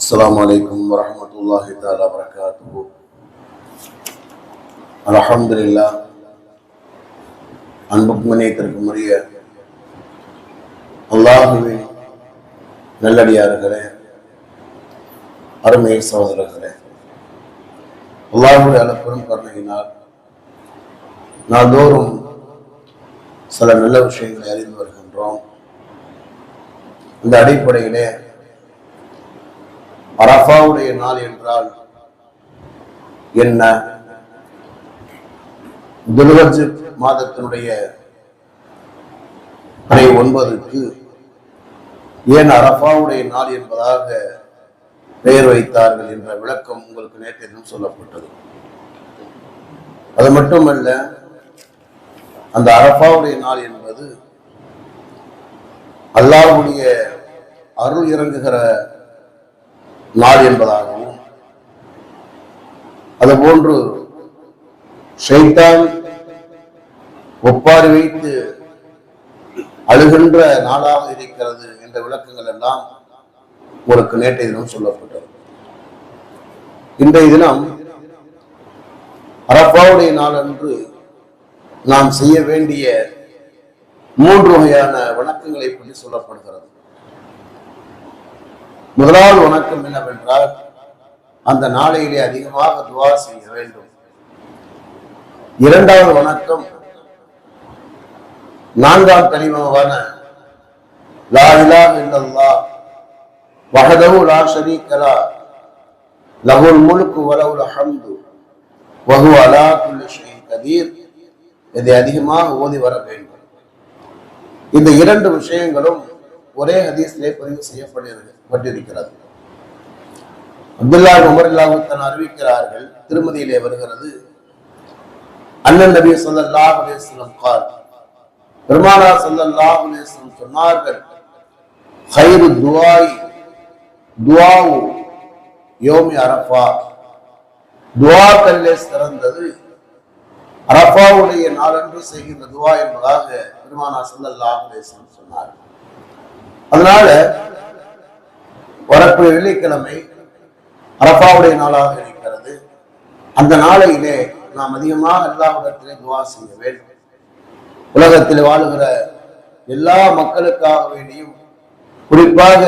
السلام عليكم ورحمة الله تعالى وبركاته. الحمد لله. அன்புக்கும் இணையத்திற்கும் உரிய அல்லாஹுவின் நல்லடியார்களே, அருமை சகோதரர்களே, அல்லாஹுடைய அளப்பெரும் கருணையினால் நாள்தோறும் சில நல்ல விஷயங்களை அறிந்து வருகின்றோம். இந்த அடிப்படையிலே அரஃபாவுடைய நாள் என்றால் என்ன? துல்ஹஜ் மாதத்தினுடைய 9க்கு ஏன் அரஃபாவுடைய நாள் என்பதாக பெயர் வைத்தார்கள் என்ற விளக்கம் உங்களுக்கு நேற்றைய தினம் சொல்லப்பட்டது. அது மட்டுமல்ல, அந்த அரஃபாவுடைய நாள் என்பது அல்லாஹ்வுடைய அருள் இறங்குகிற நாள் என்பதாகவும், அதுபோன்று ஷைத்தான் ஒப்பாரி வைத்து அழுகின்ற நாளாக இருக்கிறது என்ற விளக்கங்கள் எல்லாம் உங்களுக்கு நேற்றைய தினம் சொல்லப்பட்டது. இன்றைய தினம் அரஃபாவுடைய நாள் அன்று நாம் செய்ய வேண்டிய 3 வகையான வணக்கங்களை பற்றி சொல்லப்படுகிறது. முதலாவது வணக்கம் என்னவென்றால், அந்த நாளையிலே அதிகமாக துஆ செய்ய வேண்டும். இரண்டாவது வணக்கம், 4ஆம் கலிமாவான லா இலாஹ இல்லல்லாஹ் வஹதஹு லா ஷரீக லஹு லஹுல் முல்கு வ லஹுல் ஹம்து வ ஹுவ அலா குல்லி ஷைஇன் கதீர், இதை அதிகமாக ஓதி வர வேண்டும். இந்த 2 விஷயங்களும் ஒரே ஹதீஸிலே பதிவு செய்யப்பட்டிருக்கிறது. அப்துல்லாஹ் உமர் ரலியல்லாஹு அன்ஹு அறிவிக்கிறார்கள், திருமதியிலே வருகிறது, அண்ணன் நபி ஸல்லல்லாஹு அலைஹி வஸல்லம் قال, பெருமானார் ஸல்லல்லாஹு அலைஹி வஸல்லம் சொன்னார்கள், خير الدعاء دعاء يوم அரஃபா, துஆக்களிலே சிறந்தது அரஃபாவுடைய நாளன்று செய்கின்ற துஆ என்பதாக பெருமானார் ஸல்லல்லாஹு அலைஹி வஸல்லம் சொன்னார்கள். அதனால வரக்கூடிய வெள்ளிக்கிழமை அரஃபாவுடைய நாளாக இருக்கிறது. அந்த நாளையிலே நாம் அதிகமாக அல்லாஹ்விடத்திலே துஆ செய்ய வேண்டும். உலகத்தில் வாழுகிற எல்லா மக்களுக்காக வேண்டியும், குறிப்பாக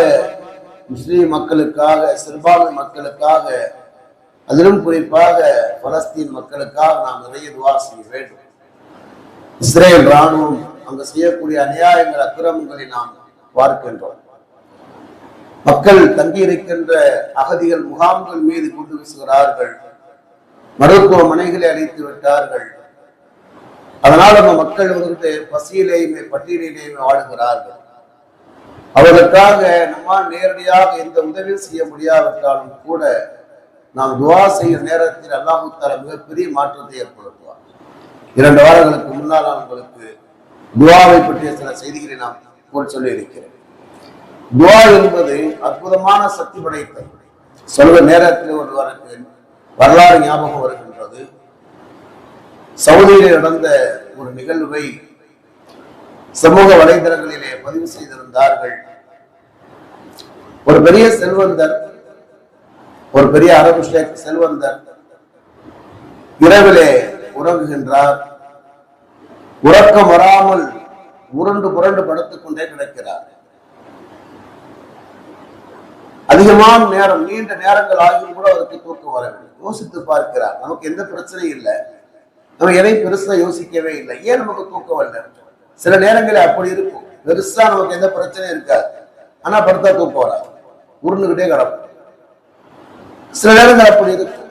முஸ்லிம் மக்களுக்காக, சிறுபான்மை மக்களுக்காக, அதிலும் குறிப்பாக பலஸ்தீன் மக்களுக்காக நாம் நிறைய துஆ செய்ய வேண்டும். இஸ்ரேல் ராணுவம் அங்கு செய்யக்கூடிய அநியாயங்கள், அக்கிரமங்களை நாம் பார்க்கின்றோம். மக்கள் தங்கியிருக்கின்ற அகதிகள் முகாம்கள் மீது குண்டு வீசுகிறார்கள், மருத்துவமனைகளை அழித்து விட்டார்கள். அதனால் அந்த மக்கள் வந்துட்டு பசியிலேயுமே பட்டியலிலேயுமே வாழுகிறார்கள். அவர்களுக்காக நம்மால் நேரடியாக எந்த உதவியும் செய்ய முடியாவிட்டாலும் கூட நாம் துஆ செய்யும் நேரத்தில் அல்லாஹ் தஆலா மிகப்பெரிய மாற்றத்தை ஏற்படுத்துவார். 2 வாரங்களுக்கு முன்னால் நான் உங்களுக்கு துஆவை பற்றிய சில செய்திகளை நாம் சொல்லி இருக்கிறேன். துஆ என்பது அற்புதமான சக்தி படைத்தது. சொல்ற நேரத்தில் ஒருவருக்கு வரலாறு ஞாபகம் வருகின்றது. சவுதியிலே நடந்த ஒரு நிகழ்வை சமூக வலைதளங்களிலே பதிவு செய்திருந்தார்கள். ஒரு பெரிய செல்வந்தர், ஒரு பெரிய அரபு ஷேக் செல்வந்தர் இரவிலே உறங்குகின்றார். உறக்கம் வராமல் உருண்டு புரண்டு படுத்துக் கொண்டே கிடக்கிறார். அதிகமான நேரம், நீண்ட நேரங்கள் ஆகியும் கூட அவருக்கு தூக்கம் வரவில்லை. யோசித்து பார்க்கிறார், நமக்கு எந்த பிரச்சனையும் இல்லை, நம்ம எதையும் பெருசா யோசிக்கவே இல்லை, ஏன் நமக்கு தூக்கம் வரல? சில நேரங்களில் அப்படி இருக்கும், பெருசா நமக்கு எந்த பிரச்சனையும் இருக்காது, ஆனா படுத்தா தூக்கம் வராது, உருண்டுகிட்டே கிடக்கும். சில நேரங்கள் அப்படி இருக்கும்.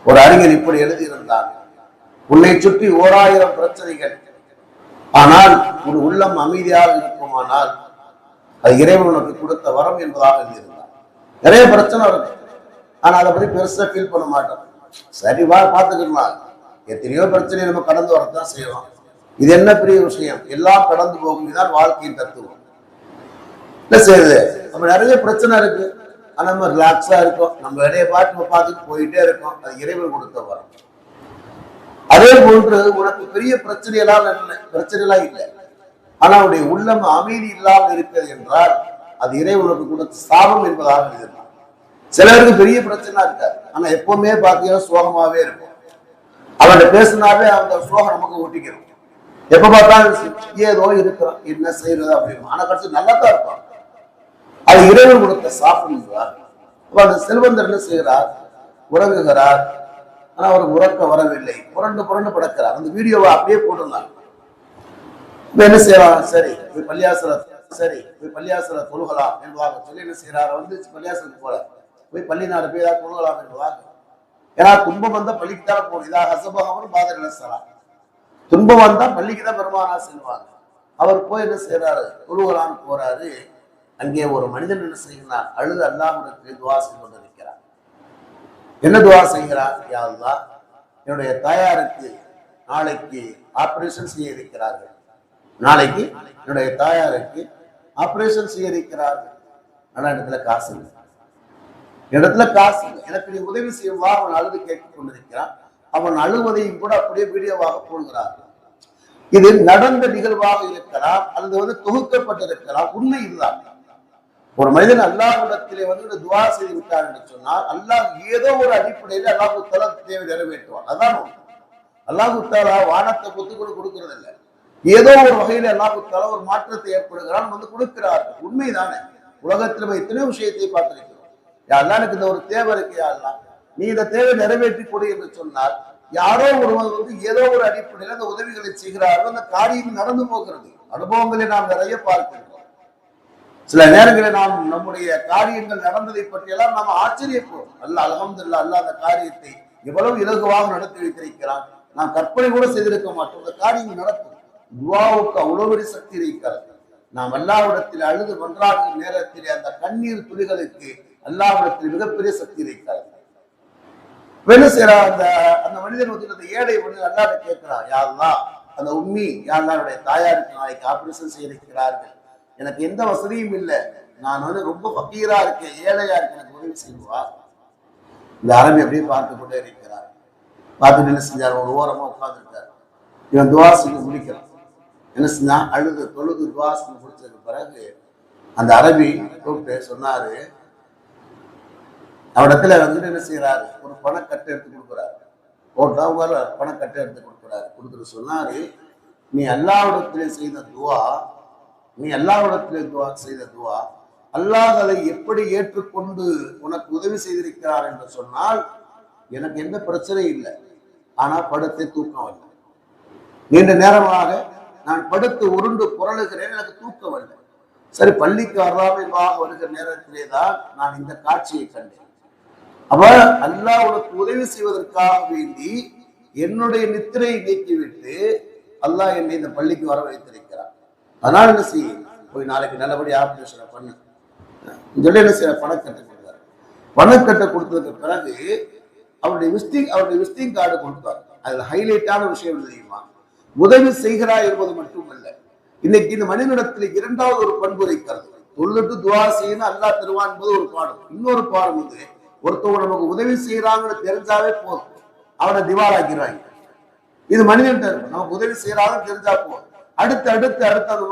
ஒரு அறிஞர் இப்படி எழுதியிருந்தார், உன்னை சுற்றி 1000 பிரச்சனைகள், ஆனால் உன் உள்ளம் அமைதியாக இருக்குமானால் அது இறைவன் உனக்கு கொடுத்த வரம் என்பதாக எழுதியிருந்தார். நிறைய பிரச்சனை இருக்கு, ஆனா அதை பத்தி பெருசா ஃபீல் பண்ண மாட்டோம். சரி வா பார்த்துக்கலாம், எத்தனையோ பிரச்சனையை நம்ம கடந்து வரத்தான் செய்யலாம், இது என்ன பெரிய விஷயம், எல்லாம் கடந்து போகும், இதுதான் வாழ்க்கையின் தத்துவம். என்ன செய்யுது, நம்ம நிறைய பிரச்சனை இருக்கு, ஆனா நம்ம ரிலாக்ஸா இருக்கோம், நம்ம வேலையை பார்த்துட்டு போயிட்டே இருக்கோம், அது இறைவன் கொடுத்த வரம். அதே போன்று உனக்கு பெரிய பிரச்சனையெல்லாம் இல்லை, ஆனா அவருடைய உள்ளம் அமைதி இல்லாமல் இருக்கிறது என்றால் அது இறைவனுக்கு கொடுத்த சாபம் என்பதாக எழுதினார். சிலருக்கு பெரிய பிரச்சனை இருக்காது, ஆனா எப்பவுமே பாத்தீங்கன்னா சோகமாவே இருக்கும். அவன்கிட்ட பேசினாவே அந்த சோகம் நமக்கு ஒட்டிக்கிறோம். எப்ப பார்த்தாலும் ஏதோ இருக்கிறோம், என்ன செய்யறது அப்படின்னு. ஆனா கடைசி நல்லா தான் இருப்பான். அது இறைவன் கொடுத்த சாப்பிடுவார். அப்ப அந்த செல்வந்தர் என்ன செய்கிறார், உறங்குகிறார். ஆனா அவருக்கு உறக்க வரவில்லை, புரண்டு புரண்டு படுக்கிறார். அந்த வீடியோவை அப்படியே போட்டிருந்தாங்க. என்ன செய்யலாம், சரி போய் பள்ளியாசல தொழுகலாம் என்பதாக சொல்லி என்ன செய்யறாரு, வந்து பள்ளியாசலுக்கு போறார். போய் பள்ளி நாடு போய் ஏதாவது தொழுகலாம் என்பதாக. ஏன்னா துன்பம் வந்தா பள்ளிக்கு தான் போகணும். இதாக ஹசபகம்னு பாதர் நினைச்சாரா, துன்பம் வந்தா பள்ளிக்கு தான் பெருமானா செல்வாங்க. அவர் போய் என்ன செய்யறாரு, தொழுகலான்னு போறாரு. அங்கே ஒரு மனிதன் என்ன செய்கிறார், அழுது அல்லாஹ்விடத்தில் துஆ செய்து கொண்டிருக்கிறார். என்ன துஆ செய்கிறார், யா அல்லாஹ், என்னுடைய தாயாருக்கு நாளைக்கு ஆபரேஷன் செய்ய இருக்கிறார்கள். நாளைக்கு என்னுடைய தாயாருக்கு ஆபரேஷன் செய்ய இருக்கிறார்கள். ஆனா இடத்துல காசு இல்லை, இடத்துல காசு இல்லை. எனக்கு நீ உதவி செய்வா. அவன் அழுது கேட்டுக் கொண்டிருக்கிறான். அவன் அழுவதையும் கூட அப்படியே வீடியோவாக போடுகிறார்கள். இது நடந்த நிகழ்வாக இருக்கலாம், அல்லது தொகுக்கப்பட்டிருக்கலாம். உண்மை இதுதான். ஒரு மனிதன் அல்லாஹ்விடத்திலே துஆ செய்து விட்டார் என்று சொன்னால், அல்லாஹ் ஏதோ ஒரு அடிப்படையில் அல்லாஹ் தஆலா தேவை நிறைவேற்றுவான். அதான் அல்லாஹ் தஆலா வானத்தை பொத்துக்கொண்டு கொடுக்கிறது இல்லை. ஏதோ ஒரு வகையில அல்லாஹ் தஆலா ஒரு மாற்றத்தை ஏற்படுகிறான், கொடுக்கிறார்கள். உண்மைதானே. உலகத்தில் எத்தனையோ விஷயத்தை பார்த்திருக்கிறோம். யா அல்லாஹ், எனக்கு இந்த ஒரு தேவை இருக்கு, யா அல்லாஹ் நீ இந்த தேவை நிறைவேற்றி கொடு என்று சொன்னால், யாரோ ஒருவர் ஏதோ ஒரு அடிப்படையில் அந்த உதவிகளை செய்கிறார்கள். அந்த காரியம் நடந்து போகிறது. அனுபவங்களை நாம் நிறைய பார்க்கிறோம். சில நேரங்களில் நாம் நம்முடைய காரியங்கள் நடந்ததை பற்றியெல்லாம் நாம் ஆச்சரியப்போம். அல்லாஹ் அல்ஹம்துலில்லாஹ், அல்லாஹ் அந்த காரியத்தை எவ்வளவு இலகுவாக நடத்தி வைத்திருக்கிறான். நாம் கற்பனை கூட செய்திருக்க மாட்டோம். அந்த காரியம் நடக்கும். துஆவுக்கு அவ்வளவு பெரிய சக்தி இருக்கிறது. நாம் அல்லாஹ்விடத்தில் அழுது மன்றாடுகிற நேரத்தில் அந்த கண்ணீர் துளிகளுக்கு அல்லாஹ்விடத்தில் மிகப்பெரிய சக்தி இருக்கிறது. என்ன செய்யறா, அந்த மனிதன் அந்த ஏழை மனிதன் அல்லாஹ்வை கேட்கிறான், யா அல்லாஹ், அந்த உம்மி, யா அல்லாஹ்வுடைய தாயாருக்கு நாளைக்கு ஆபரேஷன் செய்ய இருக்கிறார்கள். எனக்கு எந்த வசதியும் இல்லை. நான் ரொம்ப ஃபக்கீரா இருக்கேன், ஏழையா இருக்கேன், எனக்கு உதவி செய்வா. இந்த அரபி அப்படியே பார்த்து கொண்டே இருக்கிறார். பார்த்துட்டு என்ன செஞ்சார், ஒரு ஓரமா உட்கார்ந்துருக்காரு. இவன் துஆ செய்து முடிக்கிறான். என்ன செஞ்சா, அழுது தொழுது துஆ செய்து முடிச்சதுக்கு பிறகு அந்த அரபி கூப்பிட்டு சொன்னாரு, அவரிடத்துல என்ன செய்யறாரு, ஒரு பணக்கட்டை எடுத்து கொடுக்குறாரு. போட்டா பணக்கட்டை எடுத்து கொடுக்குறாரு. கொடுத்துட்டு சொன்னாரு, நீ அல்லாஹ்விடத்திலே செய்த துஆ, அல்லாஹ் அதை எப்படி ஏற்றுக்கொண்டு உனக்கு உதவி செய்திருக்கிறார் என்று சொன்னால், எனக்கு எந்த பிரச்சனையும் இல்லை. ஆனா படுத்து தூக்கம் இல்லை. நீண்ட நேரமாக நான் படுத்து உருண்டு புரளுகிறேன், எனக்கு தூக்கம் இல்லை. சரி, பள்ளிக்கு வராமல் வருகிற நேரத்திலே தான் நான் இந்த காட்சியை கண்டேன். அப்ப அல்லாஹ் உனக்கு உதவி செய்வதற்காக வேண்டி என்னுடைய நித்திரையை நீக்கிவிட்டு அல்லாஹ் என்னை இந்த பள்ளிக்கு வர வைத்திருக்கிறார். அதனால என்ன செய்ய, போய் நாளைக்கு நல்லபடி ஆபரேஷனை பண்ணு சொல்லி என்ன செய்ய, பணக்கட்டை கொடுத்தாரு. பணக்கட்டை கொடுத்ததுக்கு பிறகு அவருடைய விசிட்டிங் கார்டு கொடுத்தார். அதுல ஹைலைட்டான விஷயம் தெரியுமா, உதவி செய்கிறார் என்பது மட்டுமல்ல, இன்னைக்கு இந்த மனிதனிடத்தில் இரண்டாவது ஒரு பண்பு இருக்கிறது. தொழுது துஆ செய்யணும், அல்லாஹ் தருவான் என்பது ஒரு பாடம். இன்னொரு பாடம் ஒருத்தவங்க நமக்கு உதவி செய்யறாங்கன்னு தெரிஞ்சாவே போதும், அவனை திவாலாக்கிறாங்க. இது மனிதன் நமக்கு உதவி செய்யறாங்கன்னு தெரிஞ்சா போதும், அடுத்து அந்த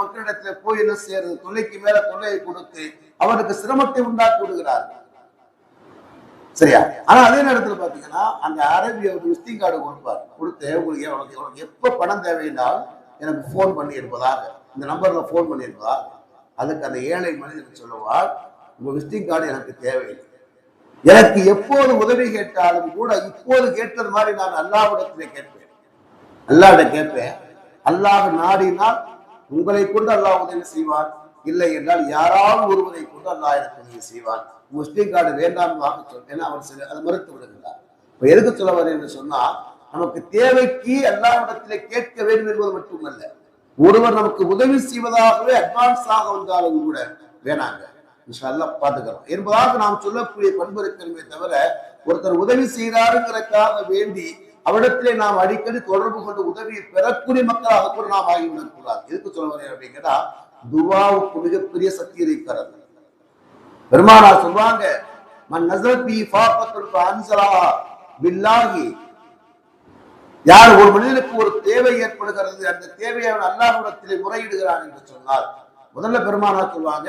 மக்களிடத்துல போய் என்ன செய்யறது, தொல்லைக்கு மேல தொல்லையை கொடுத்து அவனுக்கு சிரமத்தை உண்டாக்கி விடுகிறார். சரியா? ஆனா அதே நேரத்துல பாத்தீங்கன்னா அந்த அரபி ஒரு விசிட்டிங் கார்டு கொடுப்பார். கொடுத்து உங்களுக்கு எப்ப பணம் தேவையினால் எனக்கு போன் பண்ணி இருப்பதாக, இந்த நம்பர்ல போன் பண்ணி இருப்பதா. அதுக்கு அந்த ஏழை மனிதன் சொல்லுவார், உங்க விசிட்டிங் கார்டு எனக்கு தேவையில்லை. எனக்கு எப்போது உதவி கேட்டாலும் கூட இப்போது கேட்டது மாதிரி நான் அல்லாஹ்விடத்திலே கேட்பேன். அல்லாஹ்விட கேட்பேன். அல்லாஹ் நாடினால் உங்களை கொண்டு அல்லாஹ் உதவி செய்வான், இல்லை என்றால் யாராவது ஒருவரை கொண்டு அல்லாஹ் எனக்கு உதவி செய்வான். முஸ்லிம் கார்டு வேண்டாம் சொன்னேன், அவர் அதை மறுத்து விடுகிறார். இப்ப எதுக்கு சொல்ல வரேன் என்று சொன்னா, நமக்கு தேவைக்கு அல்லாஹ்விடத்திலே கேட்க வேண்டும் என்பது மட்டுமல்ல, ஒருவர் நமக்கு உதவி செய்வதாகவே அட்வான்ஸாக வந்தாலும் கூட வேணாங்க, பாத்துக்கிறோம் என்பதாக நாம் சொல்லக்கூடிய பண்பு இருக்கிறமே தவிர, ஒருத்தர் உதவி செய்கிறாருங்கிறதுக்காக வேண்டி அவரிடத்திலே நாம் அடிக்கடி தொடர்பு கொண்டு உதவியை பெறக்கூடிய மக்களாக கூட நாம் ஆகிவிடக் கூடாது. எதுக்கு சொல்ல வரேன் அப்படின்னா, துஆவுக்கு மிகப்பெரிய சக்தி இருக்கிறது. பெருமானா சொல்வாங்க, மன் நஸரத் பி ஃபாகத்துல் ஃபஅன்ஸலஹா பில்லாஹி, யார் ஒரு மனிதனுக்கு ஒரு தேவை ஏற்படுகிறது, அந்த தேவையை அவன் அல்லாஹ்விடத்திலே முறையிடுகிறான் என்று சொன்னால், முதல்ல பெருமானா சொல்லுவாங்க,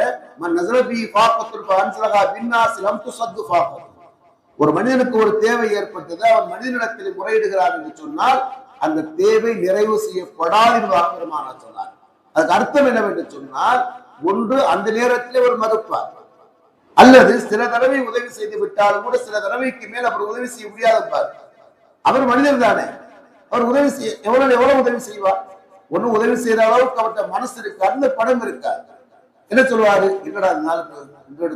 ஒரு மனிதனுக்கு ஒரு தேவை ஏற்பட்டது, அவன் மனிதனிடத்தில் முறையிடுகிறார் என்று சொன்னால் அந்த தேவை நிறைவு செய்யப்படாது என்பதாக பெருமானா சொன்னார். அதுக்கு அர்த்தம் என்னவென்று சொன்னால், ஒன்று அந்த நேரத்திலே ஒரு மறுப்பார், அல்லது சில தடவை உதவி செய்து விட்டாலும் கூட சில தடவைக்கு மேல் அவர் உதவி செய்ய முடியாத அவர் மனிதன் தானே. அவர் உதவி செய்ய எவ்வளவு உதவி செய்வார்? ஒண்ணு உதவி செய்யற அளவுக்கு அவர்கிட்ட மனசு இருக்கு, அந்த படம் இருக்காது. என்ன சொல்லுவாரு, என்னடா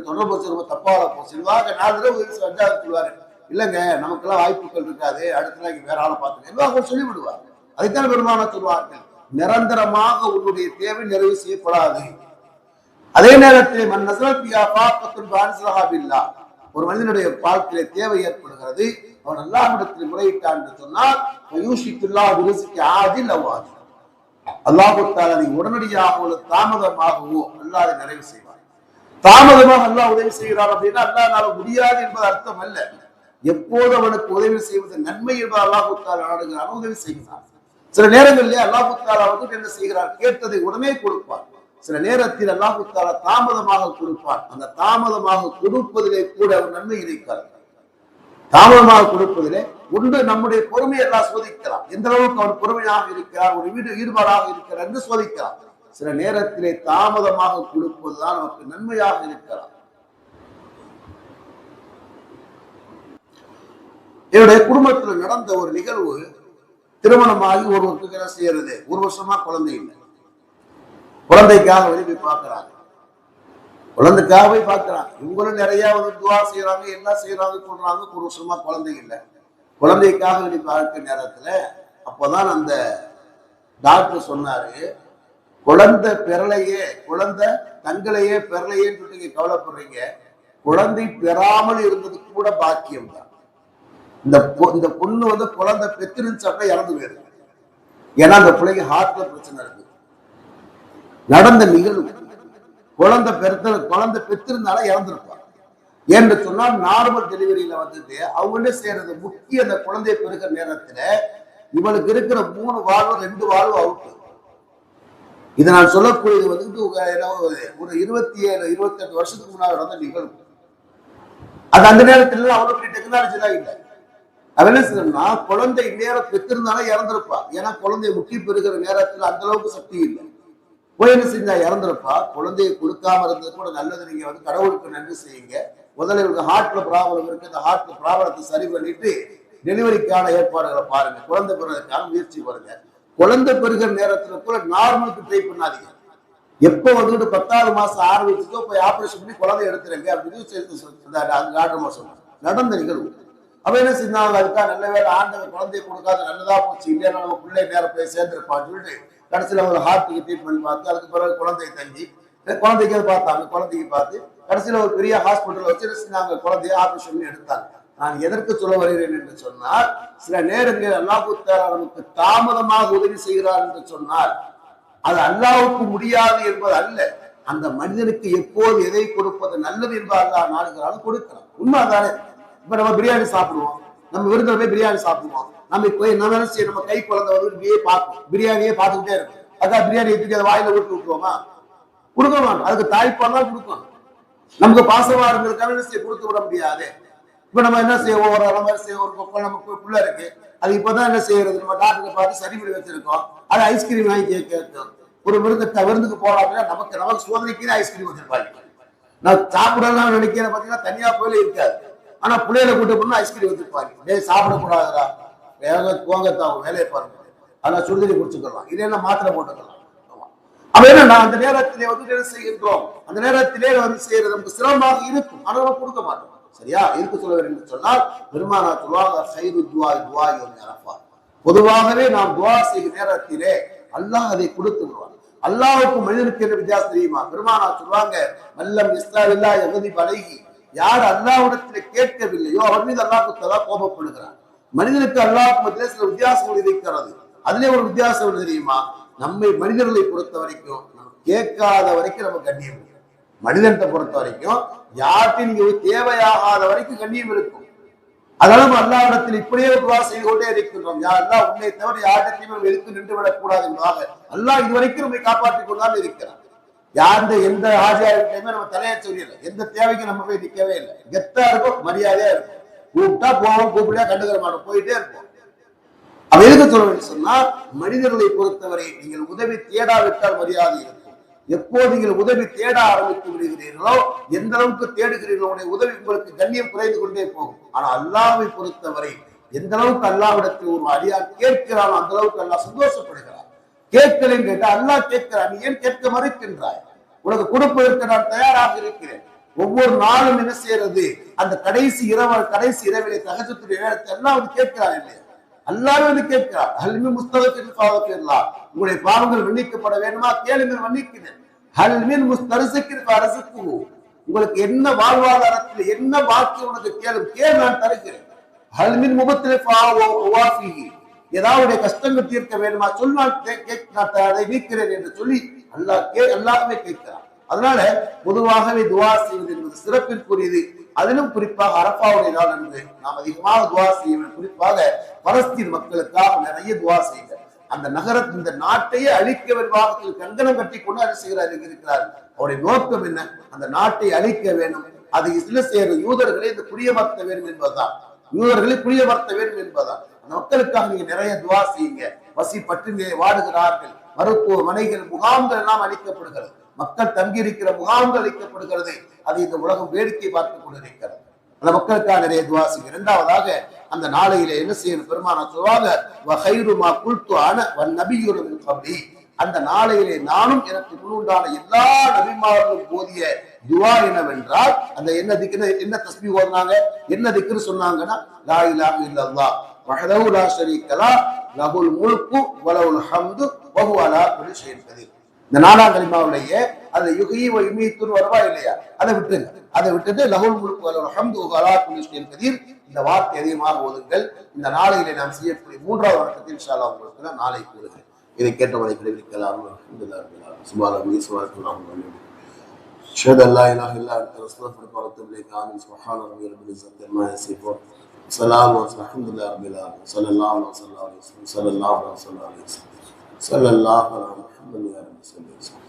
தொடர்பு ரொம்ப தப்பாக போச்சுவாங்க, 4 தடவை உதவி செய்ய சொல்லுவாரு, இல்லைங்க நமக்கெல்லாம் வாய்ப்புகள் இருக்காது, அடுத்த வேற ஆளை பார்த்துக்க சொல்லி விடுவார். அதைத்தான் பெருமானா சொல்வார்கள், நிரந்தரமாக உன்னுடைய தேவை நிறைவு செய்யப்படாது. அதே நேரத்தில் ஒரு மனிதனுடைய வாழ்க்கையில தேவை ஏற்படுகிறது, அவன் அல்லாஹ்விடத்தில் முறையிட்டான் என்று சொன்னால் அல்லாஹ் தாலா உடனடியாக தாமதமாகவோ அல்லாஹ் நிறைவு செய்வார். தாமதமாக அல்லாஹ் உதவி செய்கிறார் அப்படின்னா அல்லாஹ்னால முடியாது என்பது அர்த்தம் அல்ல. எப்போது அவனுக்கு உதவி செய்வது நன்மை என்பது அல்லாஹ் தாலா நாடுகிறான், உதவி செய்கிறார். சில நேரங்களிலே அல்லாஹ் தாலா வந்து என்ன செய்கிறார், கேட்டதை உடனே கொடுப்பார். சில நேரத்தில் அல்லாஹ் தாலா தாமதமாக கொடுப்பார். அந்த தாமதமாக கொடுப்பதிலே கூட ஒரு நன்மை இருக்கிறது. தாமதமாக கொடுப்பதிலே ஒன்று நம்முடைய பொறுமையை எல்லாம் சோதிக்கலாம், எந்த அளவுக்கு அவர் பொறுமையாக இருக்கிறார், ஒரு ஈடுபாடாக இருக்கிறார் என்று சோதிக்கலாம். சில நேரத்திலே தாமதமாக கொடுப்பதுதான் நமக்கு நன்மையாக இருக்கிறார். என்னுடைய குடும்பத்தில் நடந்த ஒரு நிகழ்வு, திருமணமாகி ஒருவருக்கு என்ன செய்யறது, 1 வருஷமா குழந்தை இல்லை. குழந்தைக்காக விரும்பி பார்க்கிறாங்க, குழந்தைக்காக போய் பார்க்கிறாங்க. இவங்களும் நிறைய வந்து துவா செய்யறாங்க, என்ன செய்யறாங்க சொல்றாங்க. 1 வருஷமா குழந்தை இல்லை. குழந்தைக்காக விரும்பி பார்க்கிற நேரத்துல அப்போதான் அந்த டாக்டர் சொன்னாரு, குழந்தை பெறலையே, குழந்தை தங்களையே பெறலையேன்னு சொல்லி நீங்க கவலைப்படுறீங்க, குழந்தை பெறாமல் இருந்தது கூட பாக்கியம் தான். இந்த பொண்ணு வந்து குழந்தை பெற்றிருந்துச்சு அப்படியே இறந்து போயிருக்கு. ஏன்னா அந்த பிள்ளைக்கு ஹார்ட்ல பிரச்சனை இருக்கு. நடந்த நிகழ்வு, குழந்தை பெற்றிருந்தால இறந்திருப்பாங்க. என்று சொன்னால் நார்மல் டெலிவரியில வந்துட்டு அவங்க செய்யறது முக்கிய அந்த குழந்தையை பெருகிற நேரத்துல இவளுக்கு இருக்கிற 3 வாழ்வு 2 வாழ்வு அவுட்டு. இதை நான் சொல்லக்கூடியது வந்துட்டு ஒரு 27-28 வருஷத்துக்கு முன்னாடி நடந்த நிகழ்வு. அது அந்த நேரத்துல அவ்வளவு டெக்னாலஜி தான் இல்லை. அவன் என்ன செய்யணும்னா, குழந்தை நேரம் பெற்றிருந்தாலும் இறந்திருப்பா. ஏன்னா குழந்தைய முக்கிய பெறுகிற நேரத்துல அந்த அளவுக்கு சக்தி இல்லை. போய் என்ன செஞ்சா இறந்திருப்பா. குழந்தையை கொடுக்காம இருந்தது கூட நல்லது. நீங்க வந்து கடவுளுக்கு நன்றி செய்யுங்க. முதல்ல இவருக்கு ஹார்ட்ல ப்ராப்ளம் இருக்கு, அந்த ஹார்ட்ல ப்ராப்ளத்தை சரி பண்ணிட்டு டெலிவரிக்கான ஏற்பாடுகளை பாருங்க, குழந்தை பெறுவதற்கான முயற்சி பாருங்க. குழந்தை பெறுகிற நேரத்துல கூட நார்மலுக்கு ட்ரை பண்ணாதீங்க. எப்ப வந்துட்டு 10வது மாசம் ஆரம்பிச்சுட்டோ போய் ஆபரேஷன் பண்ணி குழந்தை எடுத்துருங்க அப்படின்னு சொன்னாங்க. நடந்த நிகழ்வு. அவ என்ன செஞ்சாங்க, அதுக்காக நல்ல வேலை ஆண்டவர் குழந்தைய கொடுக்காத நல்லதா போச்சு, இல்லையா நம்ம பிள்ளை நேரம் போய் சேர்ந்திருப்பான்னு சொல்லிட்டு கடைசியில ஒரு ஹார்ட்டுக்கு ட்ரீட்மெண்ட் பார்த்து அதுக்கு பிறகு குழந்தையை தங்கி குழந்தைக்கு பார்த்தாங்க. குழந்தைக்கு பார்த்து கடைசியில ஒரு பெரிய ஹாஸ்பிட்டல் வச்சு நாங்க குழந்தைய ஆபரேஷன் பண்ணி எடுத்தாங்க. நான் எதற்கு சொல்ல வருகிறேன் என்று சொன்னால், சில நேரங்களில் அல்லாஹ் தஆலா நமக்கு தாமதமாக உதவி செய்கிறார் என்று சொன்னால் அது அல்லாஹ்வுக்கு முடியாது என்பது அல்ல. அந்த மனிதனுக்கு எப்போது எதை கொடுப்பது நல்லது என்பது அல்லாஹ் நாடுகிறாலும் கொடுக்கிறான். உண்மை தானே. இப்ப நம்ம பிரியாணி சாப்பிடுவோம், நம்ம விருந்தில் போய் பிரியாணி சாப்பிடுவோம். நம்ம நம்ம கை குழந்தை வந்து பார்ப்போம், பிரியாணியே பார்த்துக்கிட்டே இருக்கும். அதான் பிரியாணி எடுத்துட்டு அதை வாயில விட்டு விட்டுருவோமா? கொடுக்க மாட்டோம். அதுக்கு தாய்ப்பால் தான் கொடுக்கணும். நமக்கு பாசமா இருந்திருக்கான கொடுத்து விட முடியாது. இப்ப நம்ம என்ன செய்வோம், ஒரு நமக்கு புள்ள இருக்கு, அது இப்பதான் என்ன செய்யறது, நம்ம டாக்டரை பார்த்து சரி பண்ணி வச்சிருக்கோம். அது ஐஸ்கிரீம் வாங்கி கேட்கும். ஒரு விருந்துக்கு போலாம் அப்படின்னா நமக்கு சோதனைக்கு ஐஸ்கிரீம் வச்சிருப்பாங்க. நான் சாப்பிடலாம் நினைக்கிறேன் பாத்தீங்கன்னா தனியா போயில இருக்காது. ஆனா பிள்ளைகளை கூட்டு போனா ஐஸ்கிரீம் வச்சிருப்பாங்க. சாப்பிடக்கூடாதுடா, வேக போங்கத்தான் வேலையை பாருங்க, அதெல்லாம் சுடுதண்ணி குடிச்சுக்கலாம், இல்லைன்னா மாத்திரை போட்டுக்கலாம். அப்ப என்ன அந்த நேரத்திலே வந்து என்ன செய்கின்றோம், அந்த நேரத்திலே வந்து செய்யறது நமக்கு சிரமமாக இருக்கும். ஆனால் கொடுக்க மாட்டோம். சரியா? இருக்கு சொல்ல வேண்டும் சொன்னால் பெருமானா சொல்லுவாங்க, பொதுவாகவே நாம் துவா செய்கிற நேரத்திலே அல்லாஹ் அதை கொடுத்து விடுவார். அல்லாஹ்வுக்கு மனிதனுக்கு என்ன வித்தியாசம் தெரியுமா? பெருமானா சொல்லுவாங்க, மல்லம் இஸ்லாமில்லா யகதி பலைகி, யார் அல்லாஹ்விடத்திலே கேட்கவில்லையோ அவர் மீது அல்லாஹ் தஆலா கோபப்படுகிறார். மனிதனுக்கு அல்லாஹ்வுக்கு மத்தியிலே சில வித்தியாசங்கள் இருக்கிறது. அதிலே ஒரு வித்தியாசம் தெரியுமா? நம்மை மனிதர்களை பொறுத்த வரைக்கும் கேட்காத வரைக்கும் நம்ம கண்ணியம் இருக்கு. மனிதனை பொறுத்த வரைக்கும் யார்ட்டையும் நீங்க தேவையாகாத வரைக்கும் கண்ணியம் இருக்கும். அதனால நம்ம அல்லாஹ்விடத்தில் இப்படியே துஆ செய்து கொண்டே இருக்கின்றோம். யா அல்லாஹ், உன்னை தவிர யார்கிட்டையும் எடுத்து நின்று விடக்கூடாது என்பதாக அல்லாஹ் இதுவரைக்கும் நம்மை காப்பாற்றிக் கொண்டுதான் இருக்கிறார். யாருந்த எந்த ஆச்சாரியத்தையுமே நம்ம தலையா சொல்லல, எந்த தேவைக்கும் நம்ம போய் நிற்கவே இல்லை. கெத்தா இருக்கும், மரியாதையா இருக்கும். கூப்பிட்டா போவோம், கூப்பிட்டா கண்டுக்கிற மாட்டோம், போயிட்டே இருப்போம். அவ எதுக்கு சொல்ல சொன்னா, மனிதர்களை பொறுத்தவரை நீங்கள் உதவி தேடாவிட்டால் மரியாதை இருக்கும். எப்போது நீங்கள் உதவி தேட ஆரம்பித்து விடுகிறீர்களோ, எந்த அளவுக்கு தேடுகிறீர்களோ உதவி உங்களுக்கு கண்ணியம் குறைந்து கொண்டே போகும். ஆனா அல்லாஹ்வை பொறுத்தவரை எந்த அளவுக்கு அல்லாஹ்விடத்தில் ஒரு அடியார் கேட்கிறானோ அந்த அளவுக்கு அல்லாஹ் சந்தோஷப்படுகிறார். கேட்கலன்னு கேட்டா அல்லாஹ் கேட்கிறான், நீ ஏன் கேட்க மறுக்கின்றாய்? உனக்கு கொடுப்பதற்கு நான் தயாராக இருக்கிறேன். ஒவ்வொரு நாளும் என்ன செய்யறது, அந்த கடைசி இரவிலே தஹஜ்ஜுடைய நேரத்தை எல்லாம் வந்து கேட்கிறான் இல்லையா? அல்லாஹ் வந்து கேட்கிறார், ஹல்மின் முஸ்தகத்தில் பாவத்தில்லா, உங்களுடைய பாவங்கள் மன்னிக்கப்பட வேண்டுமா? கேளுங்கள், மன்னிக்கிறேன். ஹல்மின் முஸ்தரிசுக்கில் அரசுக்கு, உங்களுக்கு என்ன வாழ்வாதாரத்தில் என்ன பாக்கி உனக்கு கேளு, நான் தருகிறேன். ஹல்மின் முபத்தில் ஏதாவது கஷ்டங்கள் தீர்க்க வேண்டுமா சொல், நான் அதை நீக்கிறேன் என்று சொல்லி அல்லாஹ்வே கேட்கிறார். அதனால பொதுவாகவே துவா செய்வது என்பது சிறப்பிற்குரியது. அதிலும் குறிப்பாக அரஃபாவுடைய நாள் என்று நாம் அதிகமாக துவா செய்ய வேண்டும். குறிப்பாக பலஸ்தீன் மக்களுக்காக நிறைய துவா செய்யுங்க. அந்த இந்த நாட்டையே அழிக்க வேண்டுமாக கங்கணம் கட்டி கொண்டு இருக்கிறார். அவருடைய நோக்கம் என்ன? அந்த நாட்டை அழிக்க வேண்டும், அதை சில செய்கிற யூதர்களை இந்த குடியமர்த்த வேண்டும் என்பதுதான். யூதர்களை குடியமர்த்த வேண்டும் என்பதுதான். அந்த மக்களுக்காக நீங்க நிறைய துவா செய்யுங்க. பசி பட்டினியை வாடுகிறார்கள், மருத்துவமனைகள் முகாம்கள் எல்லாம் அளிக்கப்படுகிறது, மக்கள் தங்கியிருக்கிற முகாம்கள் அளிக்கப்படுகிறது. அதை இந்த உலகம் வேடிக்கை பார்த்து கொண்டிருக்கிறது. அந்த மக்களுக்காக நிறைய துவா செய்யுங்க. இரண்டாவதாக அந்த நாளையில என்ன செய்யணும், பெருமானா சொல்வாங்க, அந்த நாளையிலே நானும் எனக்கு முன்னுண்டான எல்லா நபிமார்களும் போதிய துவா என்னவென்றால், அந்த என்ன தஸ்பீஹ் ஓதுனாங்க, என்ன திக்ர் சொன்னாங்கன்னா, லா இலாஹ இல்லல்லாஹ் வஹ்தஹு லா ஷரீக லஹ் லஹுல் முல்கு வலஹுல் ஹம்து வஹுவ அலா குல்லி ஷைஇன் கதீர். இந்த நாலாம் கலிமாவுடைய அந்த யுஹ்யி வ யுமீத்துன்னு வருவா இல்லையா, அதை விட்டுங்க. அதை விட்டுட்டு லஹுல் முல்கு வலஹுல் ஹம்து வஹுவ அலா குல்லி ஷைஇன் கதீர் இந்த வார்த்தை அதிகமாக ஓதுங்கள். இந்த நாளையிலே நாம் செய்யக்கூடிய 3வது வணக்கத்தை இன்ஷா அல்லாஹ் உங்களுக்கு நான் நாளை கூறுகிறேன். இதை கேட்டவரை கிடைக்கலாம். சுப்ஹானல்லாஹி சுப்ஹானல்லாஹி அஷ்ஹது அல்லா இலாஹ இல்லா அன்த அஸ்தக்ஃபிருக வ அத்தூபு இலைக். ஆமீன். சுப்ஹான ரப்பில் இஸ்ஸத்தி அம்மா யசிஃபூன். ஸலாமு அல்ஹம்துலில்லாஹி ரப்பில் ஆலமீன். ஸல்லல்லாஹு அலைஹி வஸல்லம். ஸல்லல்லாஹு அலைஹி வஸல்லம். ஸல்லல்லாஹு அலைஹி வஸல்லம்.